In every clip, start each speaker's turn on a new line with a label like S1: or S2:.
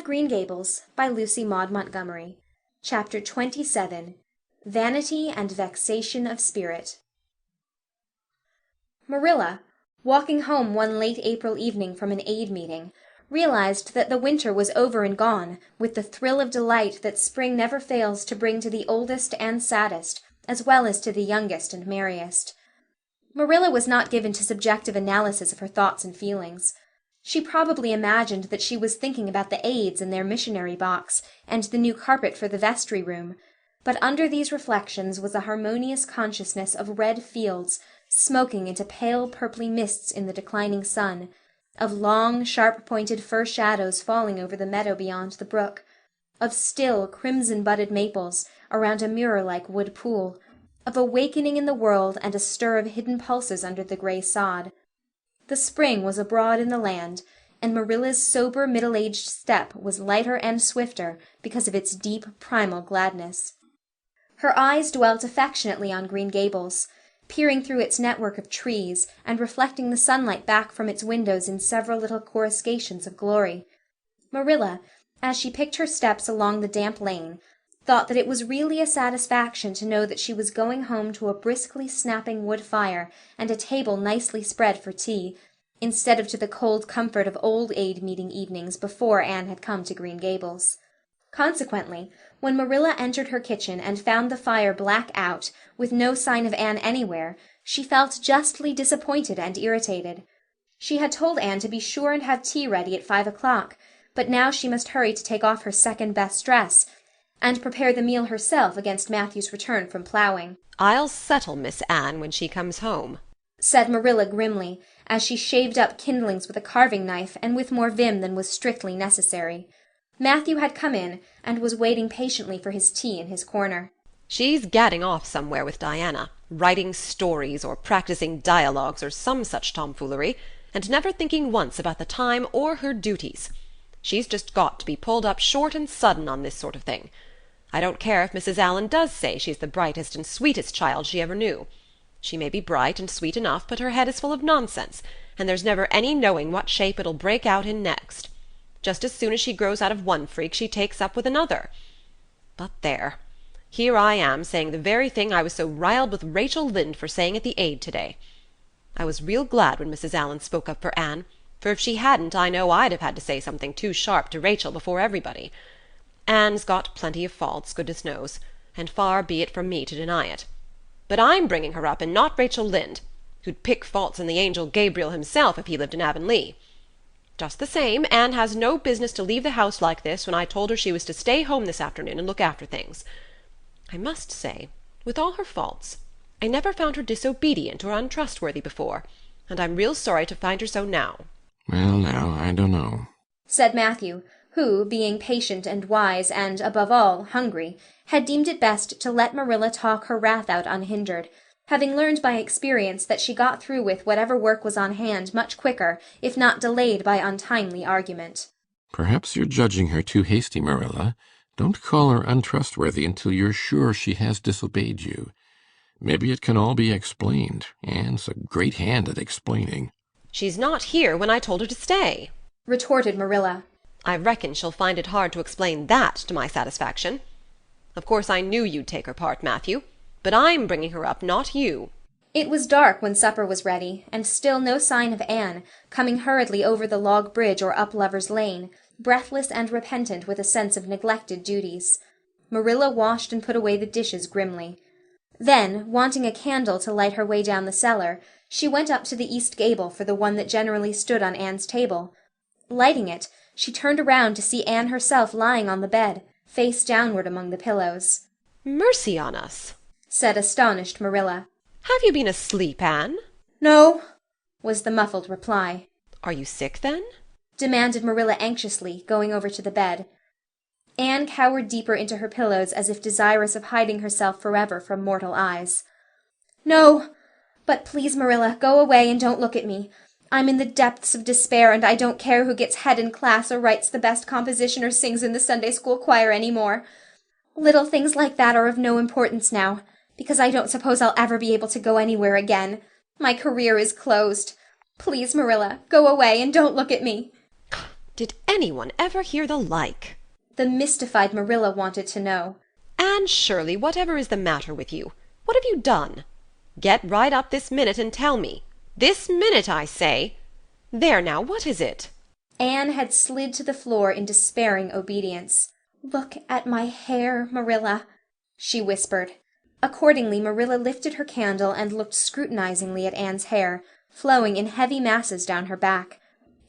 S1: Green Gables by Lucy Maud Montgomery. Chapter 27. Vanity and Vexation of Spirit. Marilla, walking home one late April evening from an aid meeting, realized that the winter was over and gone, with the thrill of delight that spring never fails to bring to the oldest and saddest, as well as to the youngest and merriest. Marilla was not given to subjective analysis of her thoughts and feelings. She probably imagined that she was thinking about the aids in their missionary box and the new carpet for the vestry room, but under these reflections was a harmonious consciousness of red fields smoking into pale purply mists in the declining sun, of long, sharp-pointed fir shadows falling over the meadow beyond the brook, of still, crimson-budded maples around a mirror-like wood pool, of awakening in the world and a stir of hidden pulses under the gray sod. The spring was abroad in the land, and Marilla's sober middle-aged step was lighter and swifter because of its deep, primal gladness. Her eyes dwelt affectionately on Green Gables, peering through its network of trees and reflecting the sunlight back from its windows in several little coruscations of glory. Marilla, as she picked her steps along the damp lane, thought that it was really a satisfaction to know that she was going home to a briskly snapping wood fire and a table nicely spread for tea, instead of to the cold comfort of old aid meeting evenings before Anne had come to Green Gables. Consequently, when Marilla entered her kitchen and found the fire black out, with no sign of Anne anywhere, she felt justly disappointed and irritated. She had told Anne to be sure and have tea ready at 5 o'clock, but now she must hurry to take off her second-best dress and prepare the meal herself against Matthew's return from plowing.
S2: "I'll settle Miss Anne when she comes home,"
S1: said Marilla grimly, as she shaved up kindlings with a carving knife and with more vim than was strictly necessary. Matthew had come in and was waiting patiently for his tea in his corner.
S2: "She's gadding off somewhere with Diana, writing stories or practicing dialogues or some such tomfoolery, and never thinking once about the time or her duties. She's just got to be pulled up short and sudden on this sort of thing. I don't care if Mrs. Allan does say she's the brightest and sweetest child she ever knew. She may be bright and sweet enough, but her head is full of nonsense, and there's never any knowing what shape it'll break out in next. Just as soon as she grows out of one freak she takes up with another. But there, here I am saying the very thing I was so riled with Rachel Lynde for saying at the aid today. I was real glad when Mrs. Allan spoke up for Anne, for if she hadn't I know I'd have had to say something too sharp to Rachel before everybody. Anne's got plenty of faults, goodness knows, and far be it from me to deny it. But I'm bringing her up and not Rachel Lynde, who'd pick faults in the angel Gabriel himself if he lived in Avonlea. Just the same, Anne has no business to leave the house like this when I told her she was to stay home this afternoon and look after things. I must say, with all her faults, I never found her disobedient or untrustworthy before, and I'm real sorry to find her so now."
S3: "Well, now, I dunno,"
S1: said Matthew, who, being patient and wise and, above all, hungry, had deemed it best to let Marilla talk her wrath out unhindered, having learned by experience that she got through with whatever work was on hand much quicker, if not delayed by untimely argument.
S3: "Perhaps you're judging her too hasty, Marilla. Don't call her untrustworthy until you're sure she has disobeyed you. Maybe it can all be explained. Anne's a great hand at explaining."
S2: "She's not here when I told her to stay,"
S1: retorted Marilla.
S2: "I reckon she'll find it hard to explain that to my satisfaction. Of course I knew you'd take her part, Matthew, but I'm bringing her up, not you."
S1: It was dark when supper was ready, and still no sign of Anne, coming hurriedly over the log bridge or up Lover's Lane, breathless and repentant with a sense of neglected duties. Marilla washed and put away the dishes grimly. Then, wanting a candle to light her way down the cellar, she went up to the east gable for the one that generally stood on Anne's table. Lighting it, she turned around to see Anne herself lying on the bed, face downward among the pillows.
S2: "Mercy on us,"
S1: said astonished Marilla.
S2: "Have you been asleep, Anne?"
S1: "No," was the muffled reply.
S2: "Are you sick, then?"
S1: demanded Marilla anxiously, going over to the bed. Anne cowered deeper into her pillows as if desirous of hiding herself forever from mortal eyes. "No, but please, Marilla, go away and don't look at me. I'm in the depths of despair, and I don't care who gets head in class or writes the best composition or sings in the Sunday school choir any more. Little things like that are of no importance now, because I don't suppose I'll ever be able to go anywhere again. My career is closed. Please, Marilla, go away and don't look at me."
S2: Did anyone ever hear the like?
S1: The mystified Marilla wanted to know.
S2: Anne Shirley, whatever is the matter with you? What have you done? Get right up this minute and tell me. This minute, I say. There now, what is it?
S1: Anne had slid to the floor in despairing obedience. "Look at my hair, Marilla," she whispered. Accordingly, Marilla lifted her candle and looked scrutinizingly at Anne's hair, flowing in heavy masses down her back.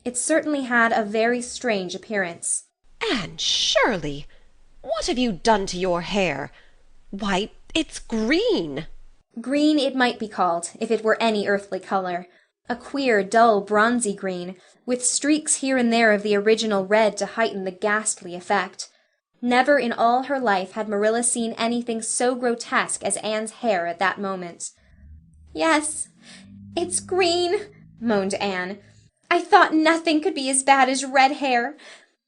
S1: It certainly had a very strange appearance.
S2: Anne Shirley, what have you done to your hair? Why, it's green.
S1: Green it might be called, if it were any earthly color. A queer, dull, bronzy green, with streaks here and there of the original red to heighten the ghastly effect. Never in all her life had Marilla seen anything so grotesque as Anne's hair at that moment. "Yes, it's green," moaned Anne. "I thought nothing could be as bad as red hair,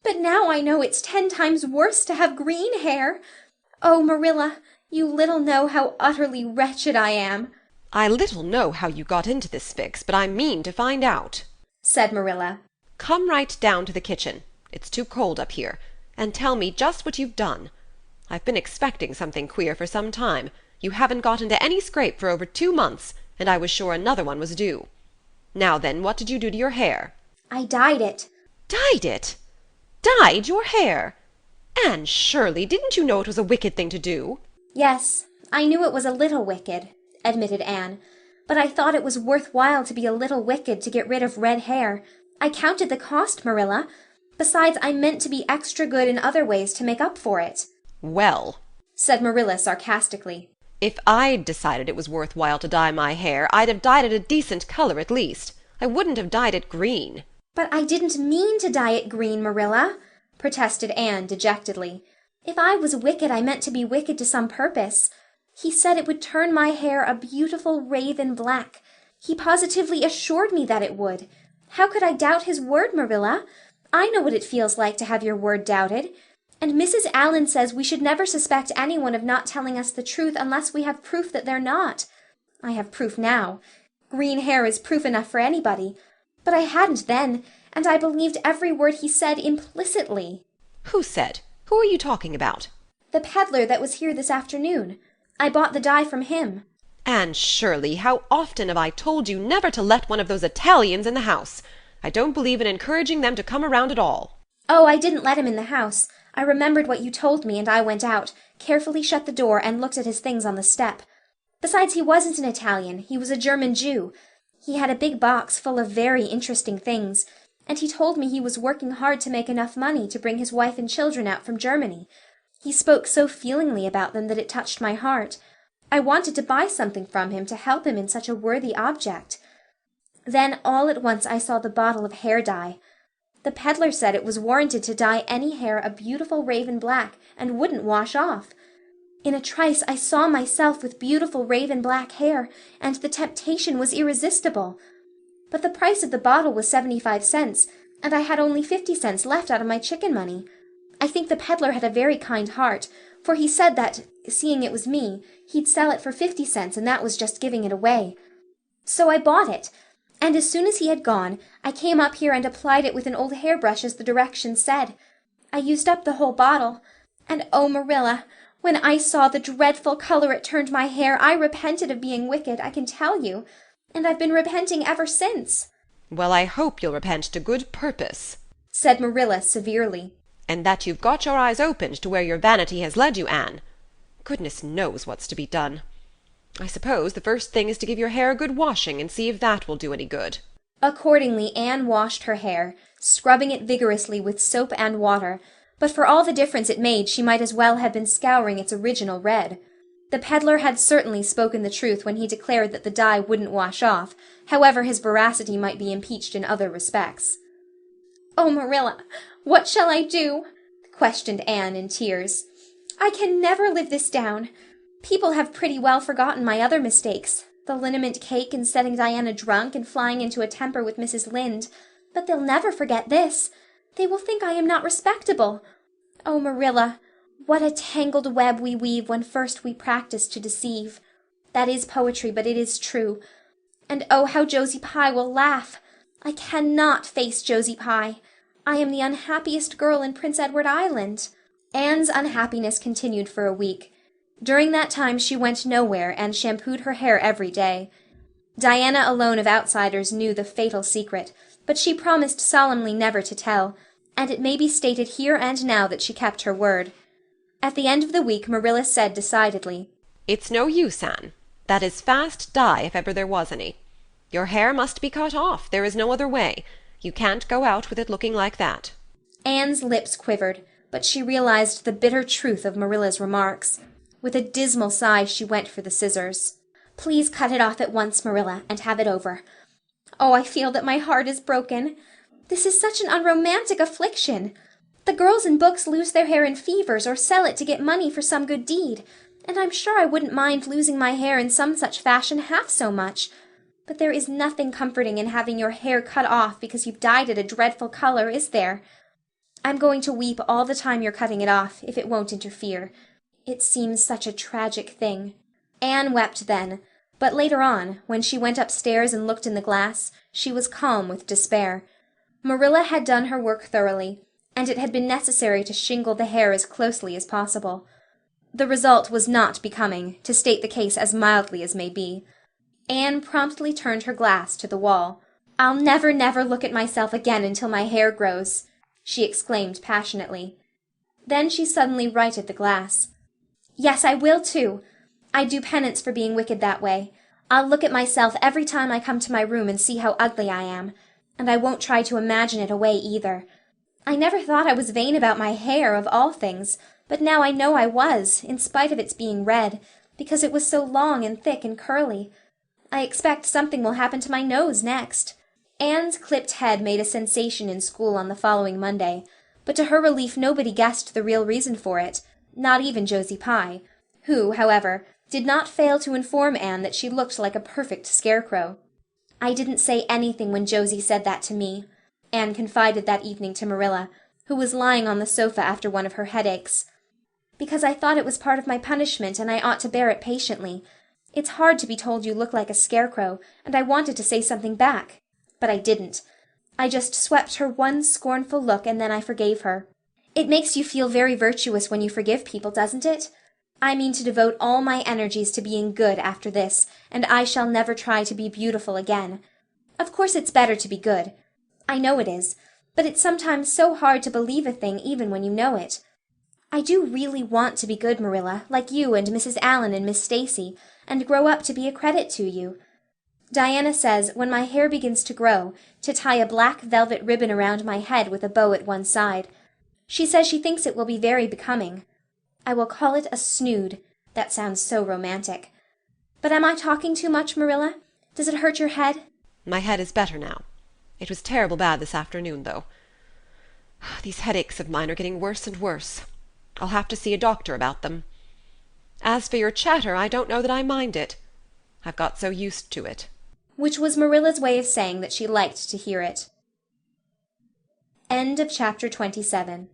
S1: but now I know it's 10 times worse to have green hair. Oh, Marilla, you little know how utterly wretched I am."
S2: I little know how you got into this fix, but I mean to find out,
S1: said Marilla.
S2: Come right down to the kitchen. It's too cold up here. And tell me just what you've done. I've been expecting something queer for some time. You haven't got into any scrape for over 2 months, and I was sure another one was due. Now then, what did you do to your hair?
S1: "I dyed it."
S2: Dyed it? Dyed your hair? Anne Shirley, didn't you know it was a wicked thing to do?
S1: "Yes, I knew it was a little wicked," admitted Anne, "but I thought it was worth while to be a little wicked to get rid of red hair. I counted the cost, Marilla. Besides, I meant to be extra good in other ways to make up for it."
S2: Well,
S1: said Marilla sarcastically,
S2: if I'd decided it was worth while to dye my hair, I'd have dyed it a decent color at least. I wouldn't have dyed it green.
S1: "But I didn't mean to dye it green, Marilla," protested Anne dejectedly. "If I was wicked, I meant to be wicked to some purpose. He said it would turn my hair a beautiful raven black. He positively assured me that it would. How could I doubt his word, Marilla? I know what it feels like to have your word doubted. And Mrs. Allan says we should never suspect anyone of not telling us the truth unless we have proof that they're not. I have proof now. Green hair is proof enough for anybody. But I hadn't then, and I believed every word he said implicitly."
S2: Who said? Who are you talking about?
S1: "The peddler that was here this afternoon. I bought the dye from him."
S2: Anne Shirley, how often have I told you never to let one of those Italians in the house? I don't believe in encouraging them to come around at all.
S1: "Oh, I didn't let him in the house. I remembered what you told me, and I went out, carefully shut the door, and looked at his things on the step. Besides, he wasn't an Italian. He was a German Jew. He had a big box full of very interesting things, and he told me he was working hard to make enough money to bring his wife and children out from Germany. He spoke so feelingly about them that it touched my heart. I wanted to buy something from him to help him in such a worthy object. Then all at once I saw the bottle of hair dye. The peddler said it was warranted to dye any hair a beautiful raven black and wouldn't wash off. In a trice I saw myself with beautiful raven black hair, and the temptation was irresistible. But the price of the bottle was 75 cents, and I had only 50 cents left out of my chicken money. I think the peddler had a very kind heart, for he said that, seeing it was me, he'd sell it for 50 cents, and that was just giving it away. So I bought it, and as soon as he had gone, I came up here and applied it with an old hairbrush as the directions said. I used up the whole bottle, and oh, Marilla, when I saw the dreadful color it turned my hair, I repented of being wicked, I can tell you, and I've been repenting ever since."
S2: Well, I hope you'll repent to good purpose,
S1: said Marilla severely.
S2: "and that you've got your eyes opened to where your vanity has led you, Anne. Goodness knows what's to be done. I suppose the first thing is to give your hair a good washing and see if that will do any good."
S1: Accordingly, Anne washed her hair, scrubbing it vigorously with soap and water, but for all the difference it made she might as well have been scouring its original red. The peddler had certainly spoken the truth when he declared that the dye wouldn't wash off, however his veracity might be impeached in other respects. "Oh, Marilla, what shall I do?" questioned Anne in tears. "I can never live this down. People have pretty well forgotten my other mistakes, the liniment cake and setting Diana drunk and flying into a temper with Mrs. Lynde, but they'll never forget this. They will think I am not respectable. Oh, Marilla, what a tangled web we weave when first we practice to deceive. That is poetry, but it is true. And oh, how Josie Pye will laugh! I cannot face Josie Pye. I am the unhappiest girl in Prince Edward Island." Anne's unhappiness continued for a week. During that time she went nowhere and shampooed her hair every day. Diana alone of outsiders knew the fatal secret, but she promised solemnly never to tell, and it may be stated here and now that she kept her word. At the end of the week Marilla said decidedly,
S2: "It's no use, Anne. That is fast dye if ever there was any. Your hair must be cut off. There is no other way. You can't go out with it looking like that."
S1: Anne's lips quivered, but she realized the bitter truth of Marilla's remarks. With a dismal sigh she went for the scissors. "Please cut it off at once, Marilla, and have it over. Oh, I feel that my heart is broken. This is such an unromantic affliction. The girls in books lose their hair in fevers or sell it to get money for some good deed, and I'm sure I wouldn't mind losing my hair in some such fashion half so much. But there is nothing comforting in having your hair cut off because you've dyed it a dreadful color, is there? I'm going to weep all the time you're cutting it off, if it won't interfere. It seems such a tragic thing." Anne wept then, but later on, when she went upstairs and looked in the glass, she was calm with despair. Marilla had done her work thoroughly, and it had been necessary to shingle the hair as closely as possible. The result was not becoming, to state the case as mildly as may be. Anne promptly turned her glass to the wall. "I'll never, never look at myself again until my hair grows," she exclaimed passionately. Then she suddenly righted the glass. "Yes, I will too. I do penance for being wicked that way. I'll look at myself every time I come to my room and see how ugly I am, and I won't try to imagine it away either. I never thought I was vain about my hair, of all things, but now I know I was, in spite of its being red, because it was so long and thick and curly. I expect something will happen to my nose next." Anne's clipped head made a sensation in school on the following Monday, but to her relief nobody guessed the real reason for it, not even Josie Pye, who, however, did not fail to inform Anne that she looked like a perfect scarecrow. "I didn't say anything when Josie said that to me," Anne confided that evening to Marilla, who was lying on the sofa after one of her headaches, "because I thought it was part of my punishment and I ought to bear it patiently. It's hard to be told you look like a scarecrow, and I wanted to say something back. But I didn't. I just swept her one scornful look and then I forgave her. It makes you feel very virtuous when you forgive people, doesn't it? I mean to devote all my energies to being good after this, and I shall never try to be beautiful again. Of course it's better to be good. I know it is, but it's sometimes so hard to believe a thing even when you know it. I do really want to be good, Marilla, like you and Mrs. Allan and Miss Stacy, and grow up to be a credit to you. Diana says when my hair begins to grow, to tie a black velvet ribbon around my head with a bow at one side. She says she thinks it will be very becoming. I will call it a snood. That sounds so romantic. But am I talking too much, Marilla? Does it hurt your head?
S2: My head is better now. It was terrible bad this afternoon, though. These headaches of mine are getting worse and worse. I'll have to see a doctor about them. As for your chatter, I don't know that I mind it. I've got so used to it."
S1: Which was Marilla's way of saying that she liked to hear it. End of chapter 27.